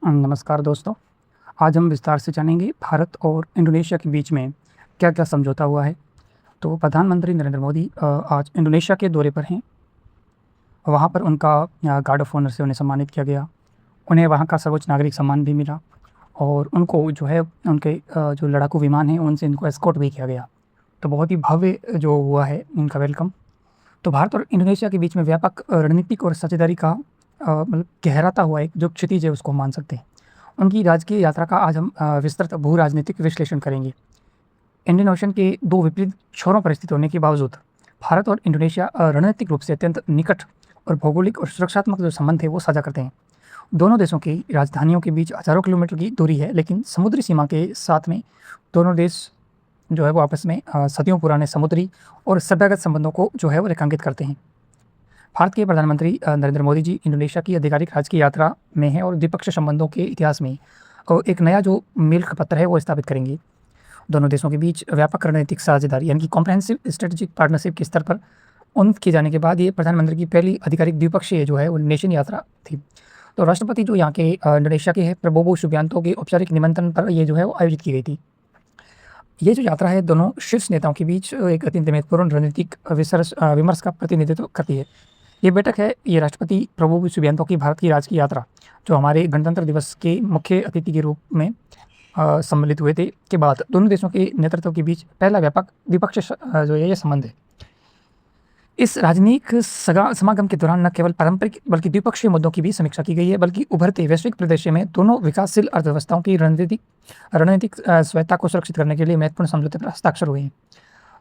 नमस्कार दोस्तों। आज हम विस्तार से जानेंगे भारत और इंडोनेशिया के बीच में क्या-क्या समझौता हुआ है। तो प्रधानमंत्री नरेंद्र मोदी आज इंडोनेशिया के दौरे पर हैं। वहाँ पर उनका गार्ड ऑफ ऑनर से उन्हें सम्मानित किया गया। उन्हें वहाँ का सर्वोच्च नागरिक सम्मान भी मिला और उनको जो है उनके जो लड़ाकू विमान हैं उनसे इनको एस्कॉर्ट भी किया गया। तो बहुत ही भव्य जो हुआ है इनका वेलकम। तो भारत और इंडोनेशिया के बीच में व्यापक रणनीतिक और साझेदारी का मतलब गहराता हुआ एक जो क्षितिज है उसको हम मान सकते हैं। उनकी राजकीय यात्रा का आज हम विस्तृत भू-राजनीतिक विश्लेषण करेंगे। इंडियन ओशन के 2 विपरीत छोरों पर स्थित होने के बावजूद भारत और इंडोनेशिया रणनीतिक रूप से अत्यंत निकट और भौगोलिक और सुरक्षात्मक जो संबंध है वो साझा करते हैं। दोनों देशों की राजधानियों के बीच हज़ारों किलोमीटर की दूरी है, लेकिन समुद्री सीमा के साथ में दोनों देश जो है वो आपस में सदियों पुराने समुद्री और सभ्यगत संबंधों को जो है वो रेखांकित करते हैं। भारत के प्रधानमंत्री नरेंद्र मोदी जी इंडोनेशिया की आधिकारिक राजकीय यात्रा में हैं और द्विपक्षीय संबंधों के इतिहास में एक नया जो मील का पत्थर है वो स्थापित करेंगे। दोनों देशों के बीच व्यापक रणनीतिक साझेदारी यानी कि कॉम्प्रहेंसिव स्ट्रेटेजिक पार्टनरशिप के स्तर पर उन्नत किए जाने के बाद ये प्रधानमंत्री की पहली आधिकारिक द्विपक्षीय जो है वो इंडोनेशियन यात्रा थी। तो राष्ट्रपति जो यहाँ के इंडोनेशिया के हैं प्रबोवो सुबियांतो के औपचारिक निमंत्रण पर ये जो है वो आयोजित की गई थी। ये जो यात्रा है दोनों शीर्ष नेताओं के बीच एक अत्यंत महत्वपूर्ण रणनीतिक विमर्श का प्रतिनिधित्व करती है। ये बैठक है ये राष्ट्रपति प्रबोवो सुबियांतो की भारत की राजकीय यात्रा जो हमारे गणतंत्र दिवस के मुख्य अतिथि के रूप में सम्मिलित हुए थे के बाद दोनों देशों के नेतृत्व के बीच पहला व्यापक द्विपक्षीय जो है ये संबंध है। इस राजनयिक समागम के दौरान न केवल पारंपरिक बल्कि द्विपक्षीय मुद्दों की भी समीक्षा की गई है, बल्कि उभरते वैश्विक परिदृश्य में दोनों विकासशील अर्थव्यवस्थाओं की रणनीतिक स्वायत्तता को सुरक्षित करने के लिए महत्वपूर्ण समझौते पर हस्ताक्षर हुए हैं।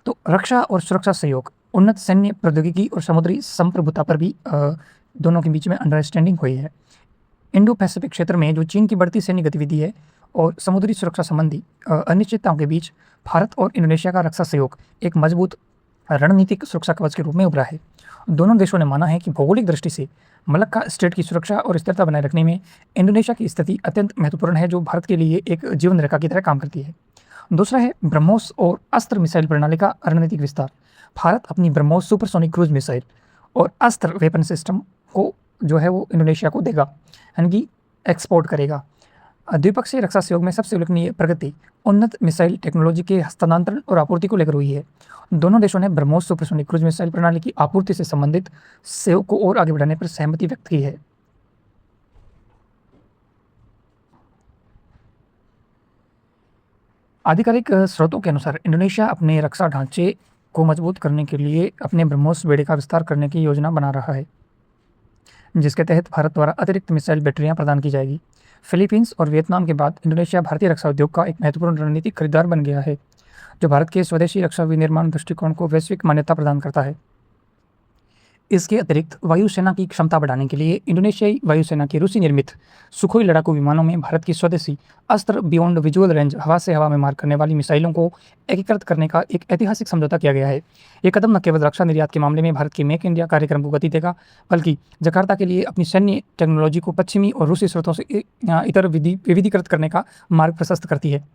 तो रक्षा और सुरक्षा सहयोग, उन्नत सैन्य प्रौद्योगिकी और समुद्री संप्रभुता पर भी दोनों के बीच में अंडरस्टैंडिंग हुई है। इंडो पैसिफिक क्षेत्र में जो चीन की बढ़ती सैन्य गतिविधि है और समुद्री सुरक्षा संबंधी अनिश्चितताओं के बीच भारत और इंडोनेशिया का रक्षा सहयोग एक मजबूत रणनीतिक सुरक्षा कवच के रूप में उभरा है। दोनों देशों ने माना है कि भौगोलिक दृष्टि से मलक्का स्ट्रेट की सुरक्षा और स्थिरता बनाए रखने में इंडोनेशिया की स्थिति अत्यंत महत्वपूर्ण है, जो भारत के लिए एक जीवन रेखा की तरह काम करती है। दूसरा है ब्रह्मोस और अस्त्र मिसाइल प्रणाली का रणनीतिक विस्तार। भारत अपनी ब्रह्मोस सुपरसोनिक क्रूज मिसाइल और अस्त्र वेपन सिस्टम को जो है वो इंडोनेशिया को देगा, यानी कि एक्सपोर्ट करेगा। द्विपक्षीय रक्षा सहयोग में सबसे उल्लेखनीय प्रगति उन्नत मिसाइल टेक्नोलॉजी के हस्तांतरण और आपूर्ति को लेकर हुई है। दोनों देशों ने ब्रह्मोस सुपरसोनिक क्रूज मिसाइल प्रणाली की आपूर्ति से संबंधित सहयोग को और आगे बढ़ाने पर सहमति व्यक्त की है। आधिकारिक स्रोतों के अनुसार इंडोनेशिया अपने रक्षा ढांचे को मजबूत करने के लिए अपने ब्रह्मोस बेड़े का विस्तार करने की योजना बना रहा है, जिसके तहत भारत द्वारा अतिरिक्त मिसाइल बैटरियां प्रदान की जाएगी। फिलीपींस और वियतनाम के बाद इंडोनेशिया भारतीय रक्षा उद्योग का एक महत्वपूर्ण रणनीतिक खरीदार बन गया है, जो भारत के स्वदेशी रक्षा विनिर्माण दृष्टिकोण को वैश्विक मान्यता प्रदान करता है। इसके अतिरिक्त वायुसेना की क्षमता बढ़ाने के लिए इंडोनेशियाई वायुसेना की रूसी निर्मित सुखोई लड़ाकू विमानों में भारत की स्वदेशी अस्त्र बियॉन्ड विजुअल रेंज हवा से हवा में मार करने वाली मिसाइलों को एकीकृत करने का एक ऐतिहासिक समझौता किया गया है। ये कदम न केवल रक्षा निर्यात के मामले में भारत के मेक इंडिया कार्यक्रम को गति देगा, बल्कि जकार्ता के लिए अपनी सैन्य टेक्नोलॉजी को पश्चिमी और रूसी स्रोतों से इतर विविधीकृत करने का मार्ग प्रशस्त करती है।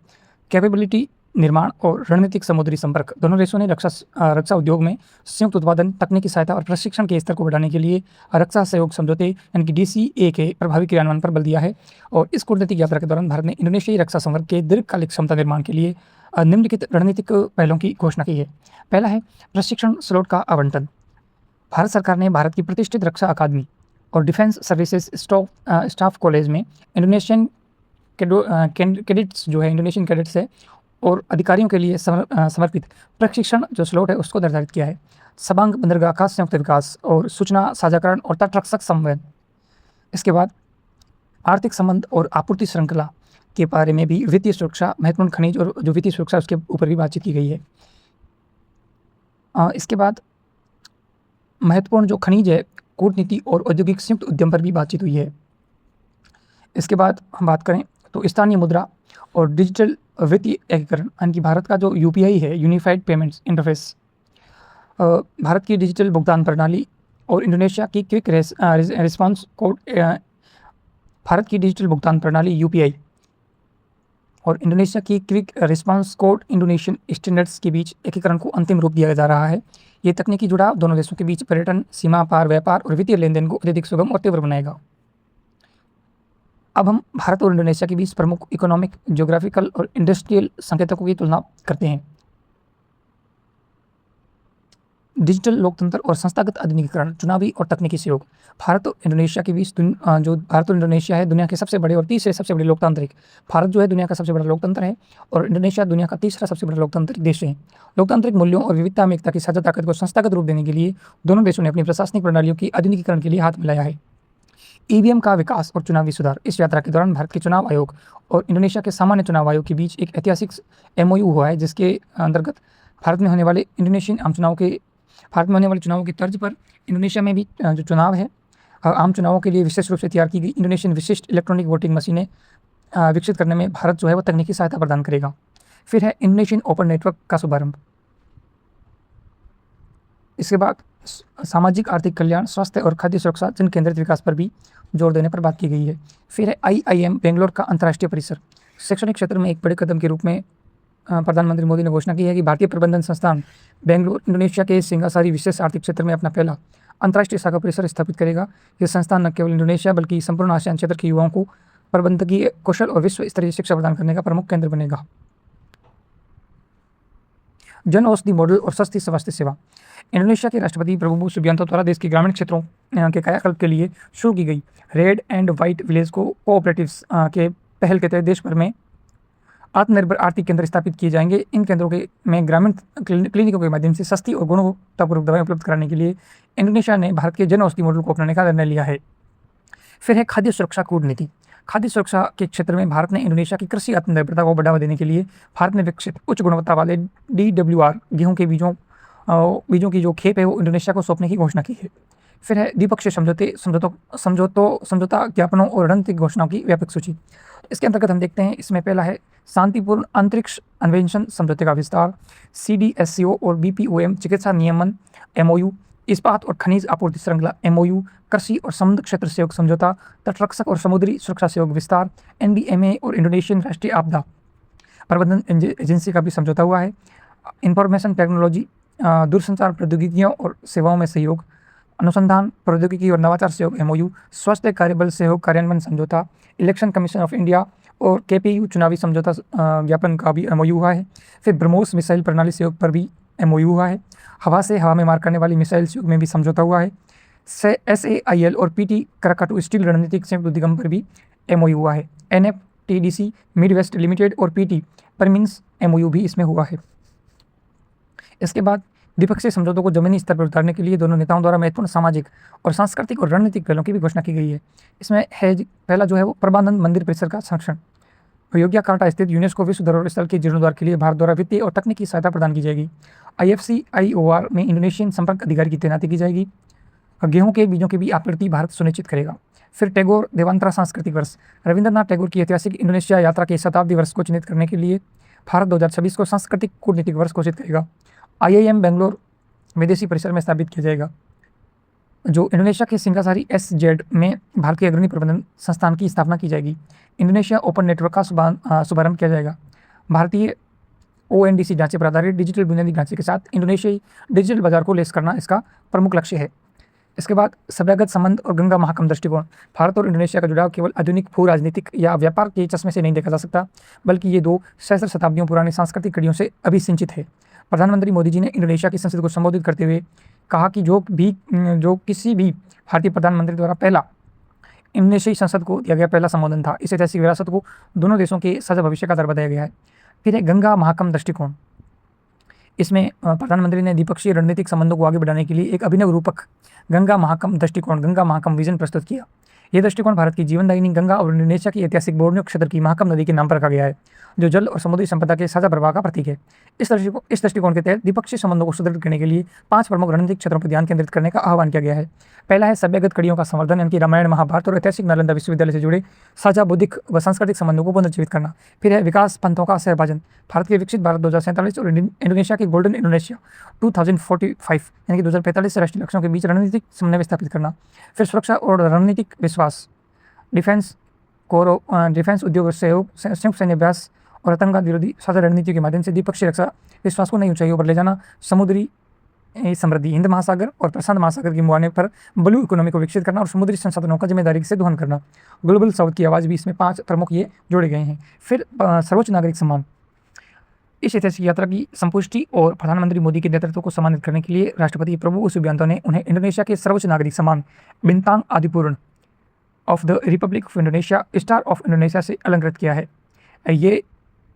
कैपेबिलिटी निर्माण और रणनीतिक समुद्री संपर्क, दोनों देशों ने रक्षा उद्योग में संयुक्त उत्पादन, तकनीकी सहायता और प्रशिक्षण के स्तर को बढ़ाने के लिए रक्षा सहयोग समझौते यानी कि DCA के प्रभावी क्रियान्वयन पर बल दिया है। और इस कूटनीतिक यात्रा के दौरान भारत ने इंडोनेशियाई रक्षा संवर्ग के दीर्घकालिक क्षमता निर्माण के लिए निम्नलिखित रणनीतिक पहलों की घोषणा की है। पहला है प्रशिक्षण स्लॉट का आवंटन। भारत सरकार ने भारत की प्रतिष्ठित रक्षा अकादमी और डिफेंस सर्विसेज स्टाफ कॉलेज में इंडोनेशियन कैडेट्स जो है इंडोनेशियन कैडेट्स है और अधिकारियों के लिए समर्पित प्रशिक्षण जो स्लॉट है उसको निर्धारित किया है। सबांग बंदरगाह का संयुक्त विकास और सूचना साझाकरण और तटरक्षक संबंध। इसके बाद आर्थिक संबंध और आपूर्ति श्रृंखला के बारे में भी वित्तीय सुरक्षा, महत्वपूर्ण खनिज और जो वित्तीय सुरक्षा उसके ऊपर भी बातचीत की गई है। इसके बाद महत्वपूर्ण जो खनिज है, कूटनीति और औद्योगिक संयुक्त उद्यम पर भी बातचीत हुई है। इसके बाद हम बात करें तो स्थानीय मुद्रा और डिजिटल वित्तीय एकीकरण, यानी कि भारत का जो UPI है यूनिफाइड पेमेंट्स इंटरफेस, भारत की डिजिटल भुगतान प्रणाली और इंडोनेशिया की क्विक रिस्पांस कोड, भारत की डिजिटल भुगतान प्रणाली UPI और इंडोनेशिया की quick response code Indonesian standards के बीच एकीकरण को अंतिम रूप दिया जा रहा है। ये तकनीकी जुड़ाव दोनों देशों के बीच पर्यटन, सीमा पार व्यापार और वित्तीय लेनदेन को अत्यधिक सुगम और तीव्र बनाएगा। अब हम भारत और इंडोनेशिया के बीच प्रमुख इकोनॉमिक, ज्योग्राफिकल और इंडस्ट्रियल संकेतकों की तुलना करते हैं। डिजिटल लोकतंत्र और संस्थागत आधुनिकीकरण, चुनावी और तकनीकी सहयोग। भारत और इंडोनेशिया के बीच जो भारत और इंडोनेशिया है दुनिया के सबसे बड़े और तीसरे सबसे बड़े लोकतांत्रिक। भारत जो है दुनिया का सबसे बड़ा लोकतंत्र है और इंडोनेशिया दुनिया का तीसरा सबसे बड़ा लोकतांत्रिक देश है। लोकतांत्रिक मूल्यों और विविधता में एकता की साझा ताकत को संस्थागत रूप देने के लिए दोनों देशों ने अपनी प्रशासनिक प्रणालियों की आधुनिकीकरण के लिए हाथ मिलाया है। ईवीएम का विकास और चुनावी सुधार। इस यात्रा के दौरान भारत के चुनाव आयोग और इंडोनेशिया के सामान्य चुनाव आयोग के बीच एक ऐतिहासिक एमओयू हुआ है, जिसके अंतर्गत भारत में होने वाले चुनावों की तर्ज पर इंडोनेशिया में भी जो चुनाव है आम चुनावों के लिए विशेष रूप से तैयार की गई इंडोनेशियन विशिष्ट इलेक्ट्रॉनिक वोटिंग मशीनें विकसित करने में भारत जो है वो तकनीकी सहायता प्रदान करेगा। फिर है इंडोनेशियन ओपन नेटवर्क का शुभारंभ। इसके बाद सामाजिक आर्थिक कल्याण, स्वास्थ्य और खाद्य सुरक्षा, जन केंद्रित विकास पर भी जोर देने पर बात की गई है। फिर है IIM बेंगलोर का अंतर्राष्ट्रीय परिसर। शैक्षणिक क्षेत्र में एक बड़े कदम के रूप में प्रधानमंत्री मोदी ने घोषणा की है कि भारतीय प्रबंधन संस्थान बेंगलोर इंडोनेशिया के सिंगासारी विशेष आर्थिक क्षेत्र में अपना पहला अंतर्राष्ट्रीय शाखा परिसर स्थापित करेगा। यह संस्थान न केवल इंडोनेशिया बल्कि संपूर्ण आसियान क्षेत्र के युवाओं को प्रबंधकीय कौशल और विश्व स्तरीय शिक्षा प्रदान करने का प्रमुख केंद्र बनेगा। जन औषधि मॉडल और सस्ती स्वास्थ्य सेवा। इंडोनेशिया के राष्ट्रपति प्रबोवो सुबियांतो द्वारा देश के ग्रामीण क्षेत्रों के कायाकल्प के लिए शुरू की गई red and white village cooperatives के पहल के तहत देश भर में आत्मनिर्भर आर्थिक केंद्र स्थापित किए जाएंगे। इन केंद्रों में ग्रामीण क्लिनिकों के माध्यम से सस्ती और गुणवत्तापूर्वक दवाएं उपलब्ध कराने के लिए इंडोनेशिया ने भारत के जन औषधि मॉडल को अपनाने का निर्णय लिया है। फिर है खाद्य सुरक्षा कूटनीति। खाद्य सुरक्षा के क्षेत्र में भारत ने इंडोनेशिया की कृषि आत्मनिर्भरता को बढ़ावा देने के लिए भारत में विकसित उच्च गुणवत्ता वाले DWR गेहूं के बीजों की जो खेप है वो इंडोनेशिया को सौंपने की घोषणा की है। फिर है द्विपक्षीय समझौता ज्ञापनों और रणनीतिक घोषणाओं की व्यापक सूची। इसके अंतर्गत हम देखते हैं, इसमें पहला है शांतिपूर्ण अंतरिक्ष अन्वेषण समझौते का विस्तार, CDSCO और BPOM चिकित्सा नियमन MOU, इस्पात और खनिज आपूर्ति श्रृंखला MOU, कृषि और समुद्र क्षेत्र सहयोग समझौता, तटरक्षक और समुद्री सुरक्षा सहयोग विस्तार, NDMA और इंडोनेशियन राष्ट्रीय आपदा प्रबंधन एजेंसी का भी समझौता हुआ है। इंफॉर्मेशन टेक्नोलॉजी, दूरसंचार प्रौद्योगिकियों और सेवाओं में सहयोग, अनुसंधान प्रौद्योगिकी और नवाचार सहयोग MOU, स्वास्थ्य कार्यबल सहयोग कार्यान्वयन समझौता, इलेक्शन कमीशन ऑफ इंडिया और KPU चुनावी समझौता ज्ञापन का भी MOU हुआ है। फिर ब्रह्मोस मिसाइल प्रणाली सहयोग पर भी MOU हुआ है। हवा से हवा में मार करने वाली मिसाइल सहयोग में भी समझौता हुआ है। SAIL और PT कराकाटू स्टील रणनीतिक संयुक्त उद्यम पर भी MOU हुआ है। NFTDC मिडवेस्ट लिमिटेड और PT परमिन्स MOU भी इसमें हुआ है। इसके बाद द्विपक्षीय समझौतों को जमीनी स्तर पर उतारने के लिए दोनों नेताओं द्वारा महत्वपूर्ण सामाजिक और सांस्कृतिक और रणनीतिक पहलों की भी घोषणा की गई है। इसमें है पहला जो है वो प्रबंधन मंदिर परिसर का संरक्षण। योग्याकार्टा स्थित यूनेस्को विश्व धरोहर स्थल के जीर्णोद्धार के लिए भारत द्वारा वित्तीय और तकनीकी सहायता प्रदान की जाएगी। IFC-IOR में इंडोनेशियन संपर्क अधिकारी की तैनाती की जाएगी। गेहूं के बीजों की भी आपूर्ति भारत सुनिश्चित करेगा। फिर टैगोर देवांतरा सांस्कृतिक वर्ष। रविंद्रनाथ टैगोर की ऐतिहासिक इंडोनेशिया यात्रा के शताब्दी वर्ष को चिन्हित करने के लिए भारत 2026 को सांस्कृतिक कूटनीतिक वर्ष घोषित करेगा। IIM बेंगलोर विदेशी परिसर में स्थापित किया जाएगा, जो इंडोनेशिया के सिंगासारी SZ में भारत के अग्रणी प्रबंधन संस्थान की स्थापना की जाएगी। इंडोनेशिया ओपन नेटवर्क का शुभारंभ किया जाएगा। भारतीय ONDC ढांचे पर आधारित डिजिटल बुनियादी ढांचे के साथ इंडोनेशियाई डिजिटल बाजार को लेस करना इसका प्रमुख लक्ष्य है। इसके बाद सभ्यगत संबंध और गंगा महाकम दृष्टिकोण। भारत और इंडोनेशिया का जुड़ाव केवल आधुनिक भू राजनीतिक या व्यापार के चश्मे से नहीं देखा जा सकता, बल्कि ये दो सहस्त्र शताब्दियों पुरानी सांस्कृतिक कड़ियों से अभिसिंचित है। प्रधानमंत्री मोदी जी ने इंडोनेशिया की संसद को संबोधित करते हुए कहा कि जो किसी भी भारतीय प्रधानमंत्री द्वारा पहला इंडोनेशियाई संसद को दिया गया पहला संबोधन था। इस ऐतिहासिक विरासत को दोनों देशों के साझा भविष्य का आधार बताया गया है। फिर है गंगा महाकम दृष्टिकोण। इसमें प्रधानमंत्री ने द्विपक्षीय रणनीतिक संबंधों को आगे बढ़ाने के लिए एक अभिनव रूपक गंगा महाकम दृष्टिकोण, गंगा महाकम विजन प्रस्तुत किया। यह दृष्टिकोण भारत की जीवनदायिनी गंगा और इंडोनेशिया की ऐतिहासिक बोर्नियो क्षेत्र की महाकम नदी के नाम पर रखा गया है, जो जल और समुद्री संपदा के साझा प्रवाह का प्रतीक है। इस दृष्टिकोण के तहत द्विपक्षीय संबंधों को सुदृढ़ करने के लिए 5 प्रमुख रणनीतिक क्षेत्रों पर ध्यान केंद्रित करने का आह्वान किया गया है। पहला है सभ्यगत कड़ियों का संवर्धन, यानी कि रामायण, महाभारत और ऐतिहासिक नालंदा विश्वविद्यालय से जुड़े साझा बौद्धिक व सांस्कृतिक संबंधों को पुनर्जीवित करना। फिर है विकास पंथों का सहभाजन। भारत के विकसित भारत 2047 और इंडोनेशिया के गोल्डन इंडोनेशिया 2045 यानी कि 2045 से राष्ट्रीय लक्ष्यों के बीच रणनीतिक समन्वय स्थापित करना। फिर सुरक्षा और रणनीतिक विश्वास, डिफेंस उद्योग सहयोग, संयुक्त सैन्य अभ्यास और आतंकवाद विरोधी साझा रणनीतियों के माध्यम से द्विपक्षीय रक्षा विश्वास को नई ऊंचाइयों पर ले जाना। समुद्री समृद्धि, हिंद महासागर और प्रशांत महासागर के मुहाने पर ब्लू इकोनॉमी को विकसित करना और समुद्री संसाधनों का जिम्मेदारी से दोहन करना। ग्लोबल साउथ की आवाज़ भी इसमें 5 प्रमुख ये जोड़े गए हैं। फिर सर्वोच्च नागरिक सम्मान, इस ऐतिहासिक यात्रा की संपुष्टि और प्रधानमंत्री मोदी के नेतृत्व को सम्मानित करने के लिए राष्ट्रपति प्रबोवो सुबियांतो ने उन्हें इंडोनेशिया के सर्वोच्च नागरिक सम्मान Bintang Adipurna of the Republic of Indonesia, Star of Indonesia से अलंकृत किया है। ये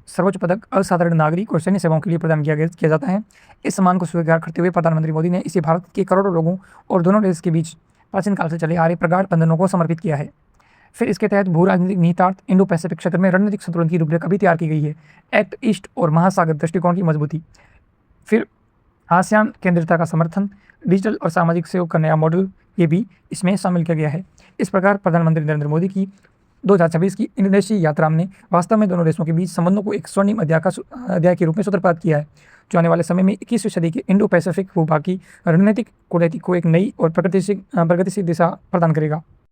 सर्वोच्च पदक असाधारण नागरिक और सैन्य सेवाओं के लिए प्रदान किया जाता है। इस सम्मान को स्वीकार करते हुए प्रधानमंत्री मोदी ने इसे भारत के करोड़ों लोगों और दोनों देश के बीच प्राचीन काल से चले आ रहे प्रगाढ़ बंधनों को समर्पित किया है। फिर इसके तहत भू राजनीतिक निहितार्थ, इंडो पैसिफिक क्षेत्र में रणनीतिक संतुलन की रूपरेखा भी तैयार की गई है। एक्ट ईस्ट और महासागर दृष्टिकोण की मजबूती, फिर आसियान केंद्रितता का समर्थन, डिजिटल और सामाजिक सहयोग का नया मॉडल, ये भी इसमें शामिल किया गया है। इस प्रकार प्रधानमंत्री नरेंद्र मोदी की 2026 की इंडोनेशिया यात्रा ने वास्तव में दोनों देशों के बीच संबंधों को एक स्वर्णिम अध्याय के रूप में सूत्रपात किया है, जो आने वाले समय में 21वीं सदी के इंडो पैसिफिक भूभाग की रणनीतिक कूटनीति को एक नई और प्रगतिशील दिशा प्रदान करेगा।